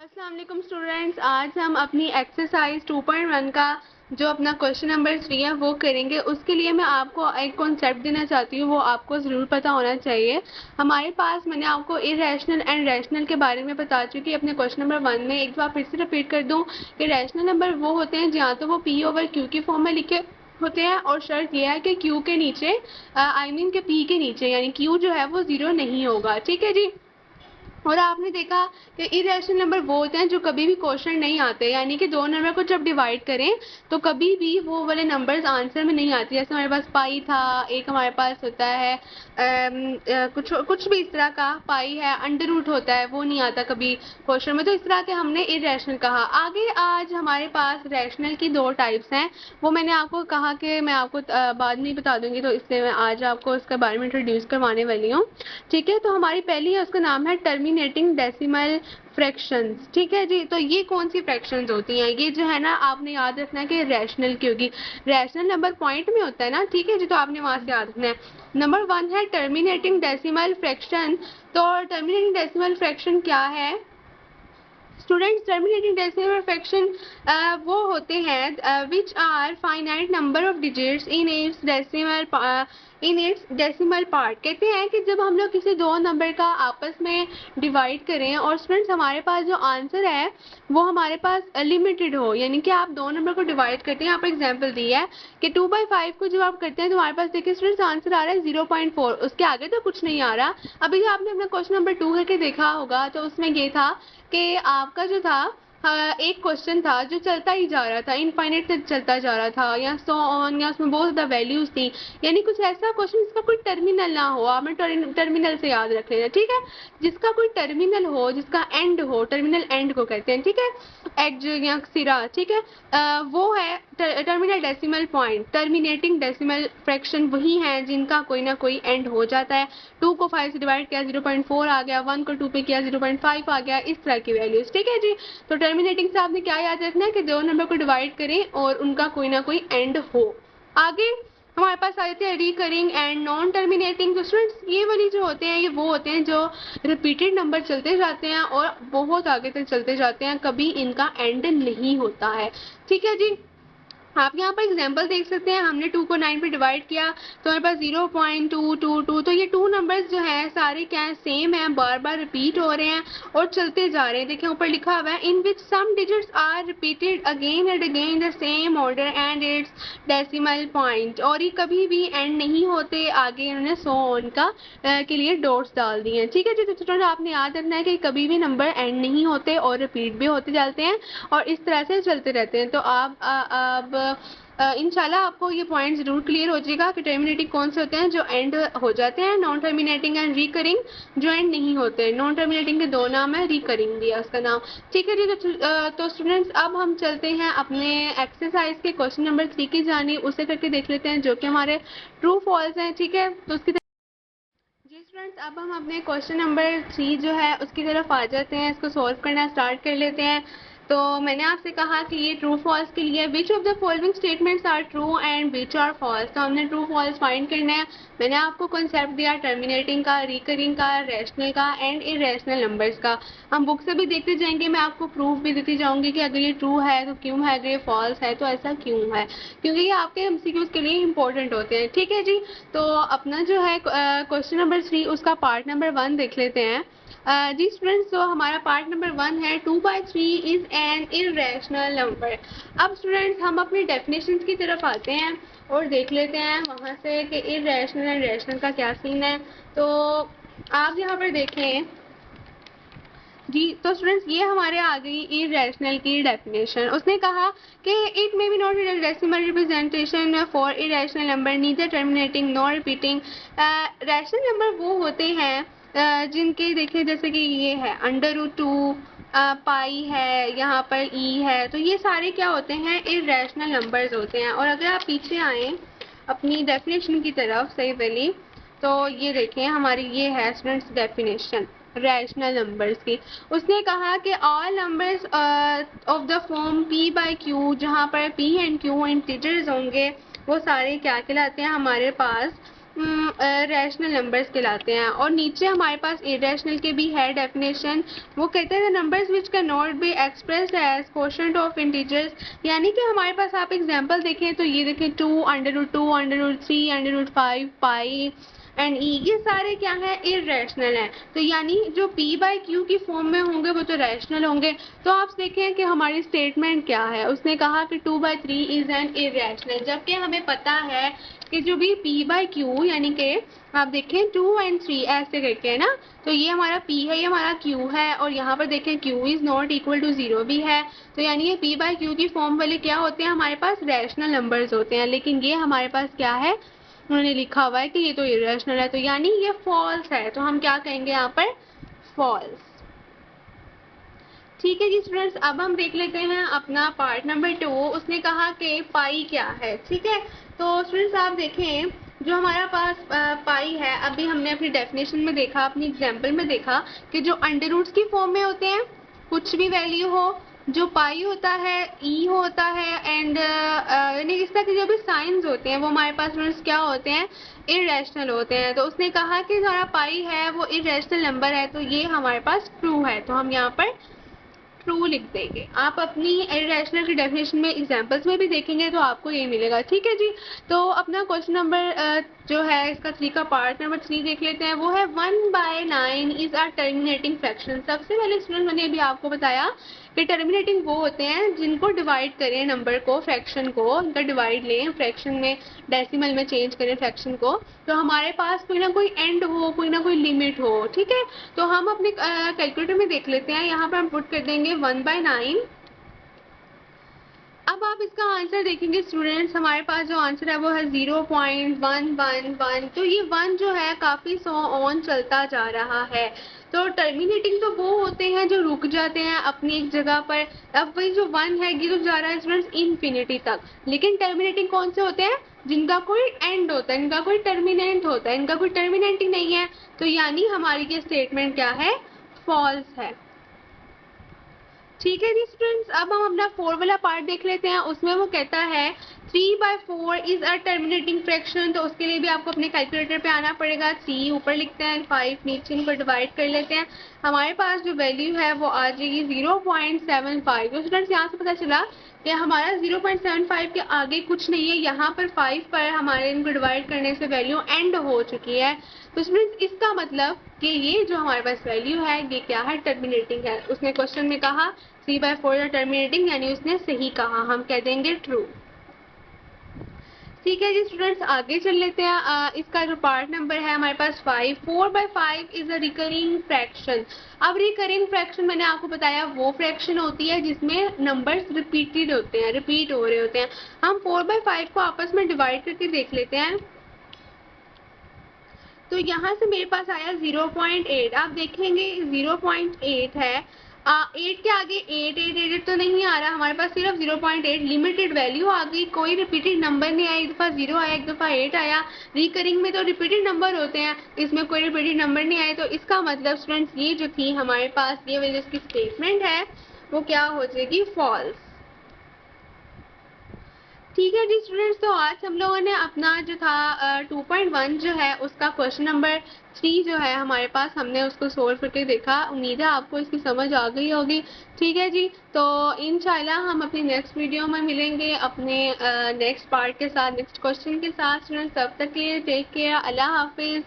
अस्सलाम वालेकुम स्टूडेंट्स, आज हम अपनी एक्सरसाइज 2.1 का जो अपना क्वेश्चन नंबर 3 है वो करेंगे। उसके लिए मैं आपको एक कॉन्सेप्ट देना चाहती हूँ, वो आपको ज़रूर पता होना चाहिए। हमारे पास मैंने आपको इरेशनल एंड रैशनल के बारे में बता चुकी अपने क्वेश्चन नंबर 1 में। एक बार फिर से रिपीट कर दूँ कि रैशनल नंबर वो होते हैं जहाँ तो वो पी ओवर क्यू की फॉर्म में लिखे होते हैं, और शर्त यह है कि क्यू के नीचे आई मीन के पी के नीचे यानी क्यू जो है वो ज़ीरो नहीं होगा। ठीक है जी। और आपने देखा कि इरेशनल नंबर वो होते हैं जो कभी भी क्वेश्चन नहीं आते, यानी कि दो नंबर को जब डिवाइड करें तो कभी भी वो वाले नंबर्स आंसर में नहीं आते। जैसे हमारे पास पाई था, एक हमारे पास होता है कुछ कुछ भी इस तरह का पाई है, अंडर रूट होता है, वो नहीं आता कभी क्वेश्चन में। तो इस तरह के हमने इरेशनल कहा। आगे आज हमारे पास रैशनल की दो टाइप्स हैं, वो मैंने आपको कहा कि मैं आपको बाद में बता दूंगी, तो इसलिए मैं आज आपको उसके बारे में इंट्रोड्यूस करवाने वाली हूँ। ठीक है, तो हमारी पहली है, उसका नाम है टर्मिनेटिंग डेसिमल फ्रैक्शंस। ठीक है जी। तो ये कौन सी फ्रैक्शंस होती हैं? ये जो है ना, आपने याद रखना है कि रैशनल की होगी। रैशनल नंबर पॉइंट में होता है ना, ठीक है जी, तो आपने वहां से याद रखना है। नंबर 1 है टर्मिनेटिंग डेसिमल फ्रैक्शन। तो टर्मिनेटिंग डेसिमल फ्रैक्शन क्या है स्टूडेंट्स? टर्मिनेटिंग डेसिमल फ्रैक्शन वो होते हैं which are finite number of digits in its decimal part. कहते हैं कि जब हम लोग किसी दो नंबर का आपस में डिवाइड करें और स्टूडेंट्स हमारे पास जो आंसर है वो हमारे पास लिमिटेड हो, यानी कि आप दो नंबर को डिवाइड करते हैं। यहाँ पर एग्जाम्पल दी है कि 2/5 को जब आप करते हैं तो हमारे पास देखिए स्टूडेंट्स आंसर आ रहा है 0.4, उसके आगे तो कुछ नहीं आ रहा। अभी जो आपने अपना क्वेश्चन नंबर 2 करके देखा होगा तो उसमें ये था कि आपका जो था एक क्वेश्चन था जो चलता ही जा रहा था, इनफाइनाइट तक चलता जा रहा था, या सो ऑन, या उसमें बहुत ज़्यादा वैल्यूज थी, यानी कुछ ऐसा क्वेश्चन जिसका कोई टर्मिनल ना हो। आपने टर्मिनल से याद रख लेना, ठीक है। जिसका कोई टर्मिनल हो, जिसका एंड हो, टर्मिनल एंड को कहते हैं, ठीक है, एज या सिरा, ठीक है। वो है terminal decimal point. Terminating decimal fraction वही है जिनका कोई ना कोई एंड हो जाता है। 2 को 5 से डिवाइड किया 0.4 आ गया, 1 को 2 पे किया 0.5 आ गया, इस तरह की वैल्यूज। ठीक है जी। तो टर्मिनेटिंग से आपने क्या याद रखना है कि दो नंबर को डिवाइड करें और उनका कोई ना कोई एंड हो। आगे हमारे पास आ जाते हैं रिकरिंग एंड नॉन टर्मिनेटिंग। तो स्टूडेंट्स ये वाली जो होते हैं, ये वो होते हैं जो रिपीटेड नंबर चलते जाते हैं और बहुत आगे तक चलते जाते हैं, कभी इनका एंड नहीं होता है। ठीक है जी। आप यहाँ पर एग्जाम्पल देख सकते हैं, हमने 2 को 9 पे डिवाइड किया तो हमारे पास 0.222। तो ये टू नंबर्स जो है सारे क्या है, सेम है, बार बार रिपीट हो रहे हैं और चलते जा रहे हैं। देखिए ऊपर लिखा हुआ है in which some digits are repeated again and again the same order and it's decimal point. और ये कभी भी एंड नहीं होते, आगे इन्होंने सो ऑन का के लिए डॉट्स डाल दिए हैं। ठीक है जी। तो स्टूडेंट आपने याद रखना है कि कभी भी नंबर एंड नहीं होते और रिपीट भी होते जाते हैं और इस तरह से चलते रहते हैं। तो आप अब इंशाल्लाह आपको ये पॉइंट जरूर क्लियर हो जाएगा कि टर्मिनेटिंग कौन से होते हैं जो एंड हो जाते हैं, नॉन टर्मिनेटिंग एंड रिकरिंग जो एंड नहीं होते। नॉन टर्मिनेटिंग के दो नाम है, रिकरिंग भी है उसका नाम। ठीक है जी। तो स्टूडेंट्स अब हम चलते हैं अपने एक्सरसाइज के क्वेश्चन नंबर 3 की जानिब, उसे करके देख लेते हैं जो कि हमारे ट्रू फॉल्स हैं। ठीक है, तो उसकी जी स्टूडेंट्स अब हम अपने क्वेश्चन नंबर 3 जो है उसकी तरफ आ जाते हैं, इसको सॉल्व करना स्टार्ट कर लेते हैं। तो मैंने आपसे कहा कि ये ट्रू फॉल्स के लिए which of the following statements are true and which are false. तो हमने ट्रू फॉल्स फाइंड करना है। मैंने आपको कॉन्सेप्ट दिया टर्मिनेटिंग का, रिकरिंग का, रैशनल का एंड इरेशनल नंबर्स का। हम बुक से भी देखते जाएंगे, मैं आपको प्रूफ भी देती जाऊंगी कि अगर ये ट्रू है तो क्यों है, अगर ये फॉल्स है तो ऐसा क्यों है, क्योंकि ये आपके एमसीक्यूज के लिए इंपॉर्टेंट होते हैं। ठीक है जी। तो अपना जो है क्वेश्चन नंबर 3 उसका पार्ट नंबर 1 देख लेते हैं। जी स्टूडेंट्स, तो हमारा पार्ट नंबर 1 है 2/3 इज एन इरेशनल नंबर। अब स्टूडेंट्स हम अपनी डेफिनेशंस की तरफ आते हैं और देख लेते हैं वहाँ से कि इरेशनल एंड रैशनल का क्या सीन है। तो आप यहाँ पर देखें जी, तो स्टूडेंट्स ये हमारे आ गई इरेशनल की डेफिनेशन। उसने कहा कि it may be not decimal representation for irrational number neither terminating nor repeating. Rational number वो होते हैं जिनके देखिए जैसे कि ये है अंडर रूट 2, पाई है, यहाँ पर ई है, तो ये सारे क्या होते हैं, इरेशनल नंबर्स होते हैं। और अगर आप पीछे आए अपनी डेफिनेशन की तरफ सही वाली, तो ये देखें हमारी ये है स्टूडेंट्स डेफिनेशन रैशनल नंबर्स की। उसने कहा कि all numbers of the form p by q, जहाँ पर p एंड q इंटीजर्स होंगे, वो सारे क्या कहलाते हैं हमारे पास रैशनल नंबर्स कहलाते हैं। और नीचे हमारे पास इरेशनल के भी है डेफिनेशन। वो कहते हैं numbers which can not be expressed as quotient of integers, यानी कि हमारे पास आप एग्जांपल देखें तो ये देखें 2, √2, √3, √5, पाई एंड ई, ये सारे क्या है इरेशनल हैं। तो यानी जो p बाई क्यू की फॉर्म में होंगे वो तो रैशनल होंगे। तो आप देखें कि हमारी स्टेटमेंट क्या है, उसने कहा कि 2/3 इज एन इरेशनल, जबकि हमें पता है कि जो भी p बाई क्यू यानी कि आप देखें 2 और 3 ऐसे करके है ना, तो ये हमारा p है, ये हमारा q है, और यहाँ पर देखें q is not equal to 0 भी है। तो यानी ये p बाई क्यू की फॉर्म वाले क्या होते हैं, हमारे पास रैशनल नंबर्स होते हैं। लेकिन ये हमारे पास क्या है, उन्होंने लिखा हुआ है कि ये तो इरेशनल है, तो यानी ये फॉल्स है। तो हम क्या कहेंगे यहाँ पर, फॉल्स। ठीक है जी स्टूडेंट्स, अब हम देख लेते हैं अपना पार्ट नंबर 2। उसने कहा कि पाई क्या है। ठीक है, तो स्टूडेंट्स आप देखें जो हमारा पास पाई है, अभी हमने अपनी डेफिनेशन में देखा, अपनी एग्जाम्पल में देखा कि जो अंडर रूट्स की फॉर्म में होते हैं, कुछ भी वैल्यू हो, जो पाई होता है, ई होता है, एंड यानी इस तरह के जो भी साइंस होते हैं वो हमारे पास स्टूडेंट्स क्या होते हैं, इरेशनल होते हैं। तो उसने कहा कि हमारा पाई है वो इरेशनल नंबर है, तो ये हमारे पास ट्रू है। तो हम यहाँ पर ट्रू लिख देंगे। आप अपनी इरेशनल की डेफिनेशन में एग्जांपल्स में भी देखेंगे तो आपको ये मिलेगा। ठीक है जी, तो अपना क्वेश्चन नंबर जो है इसका 3 का पार्ट नंबर 3 देख लेते हैं। वो है 1/9 इज अ टर्मिनेटिंग फ्रैक्शन। सबसे पहले स्टूडेंट मैंने अभी आपको बताया कि टर्मिनेटिंग वो होते हैं जिनको डिवाइड करें नंबर को, फ्रैक्शन को, उनका डिवाइड लें, फ्रैक्शन में डेसिमल में चेंज करें फ्रैक्शन को, तो हमारे पास कोई ना कोई एंड हो, कोई ना कोई लिमिट हो। ठीक है, तो हम अपने कैलकुलेटर में देख लेते हैं। यहाँ पर हम पुट कर देंगे 1/9। अब आप इसका आंसर देखेंगे स्टूडेंट्स, हमारे पास जो आंसर है वो है 0.111। तो ये 1 जो है काफ़ी सो ऑन चलता जा रहा है। तो टर्मिनेटिंग तो वो होते हैं जो रुक जाते हैं अपनी एक जगह पर। अब वही जो 1 है ये तो जा रहा है स्टूडेंट्स इन्फिनिटी तक। लेकिन टर्मिनेटिंग कौन से होते हैं, जिनका कोई एंड होता है, इनका कोई टर्मिनेंट होता है, इनका कोई टर्मिनेंट ही नहीं है। तो यानी हमारी ये स्टेटमेंट क्या है, फॉल्स है। ठीक है जी स्टूडेंट्स, अब हम अपना 4 वाला पार्ट देख लेते हैं। उसमें वो कहता है 3/4 इज अ टर्मिनेटिंग फ्रैक्शन। तो उसके लिए भी आपको अपने कैलकुलेटर पे आना पड़ेगा। 3 ऊपर लिखते हैं, 5 नीचे, इनको डिवाइड कर लेते हैं। हमारे पास जो वैल्यू है वो आ जाएगी 0.75। तो स्टूडेंट्स यहाँ से पता चला कि हमारा 0.75 के आगे कुछ नहीं है। यहाँ पर 5 पर हमारे इनको डिवाइड करने से वैल्यू एंड हो चुकी है। तो स्टूडेंट्स इसका मतलब कि ये जो हमारे पास वैल्यू है ये क्या है, टर्मिनेटिंग है। उसने क्वेश्चन में कहा 3/4 टर्मिनेटिंग, यानी उसने सही कहा, हम कह देंगे ट्रू। ठीक है जी स्टूडेंट्स, आगे चल लेते हैं। इसका जो पार्ट नंबर है हमारे पास 5। 4/5 इज अ रिकरिंग फ्रैक्शन। अब रिकरिंग फ्रैक्शन मैंने आपको बताया वो फ्रैक्शन होती है जिसमें नंबर्स रिपीटेड होते हैं, रिपीट हो रहे होते हैं। हम 4/5 को आपस में डिवाइड करके देख लेते हैं। तो यहाँ से मेरे पास आया 0.8। आप देखेंगे 0.8 है, 8 के आगे 8 तो नहीं आ रहा, हमारे पास सिर्फ 0.8 लिमिटेड वैल्यू आ गई। कोई रिपीटेड नंबर नहीं आया, एक दफ़ा 0 आया, एक दफ़ा 8 आया। रिकरिंग में तो रिपीटेड नंबर होते हैं, इसमें कोई रिपीटेड नंबर नहीं आए। तो इसका मतलब स्टूडेंट्स ये जो थी हमारे पास, ये वजह इसकी स्टेटमेंट है वो क्या हो जाएगी, फॉल्स। ठीक है जी स्टूडेंट्स, तो आज हम लोगों ने अपना जो था 2.1 जो है उसका क्वेश्चन नंबर 3 जो है हमारे पास, हमने उसको सोल्व करके देखा। उम्मीद है आपको इसकी समझ आ गई होगी। ठीक है जी, तो इंशाल्लाह हम अपनी नेक्स्ट वीडियो में मिलेंगे अपने नेक्स्ट पार्ट के साथ, नेक्स्ट क्वेश्चन के साथ। स्टूडेंट्स तब तक के लिए टेक केयर, अल्लाह हाफिज़।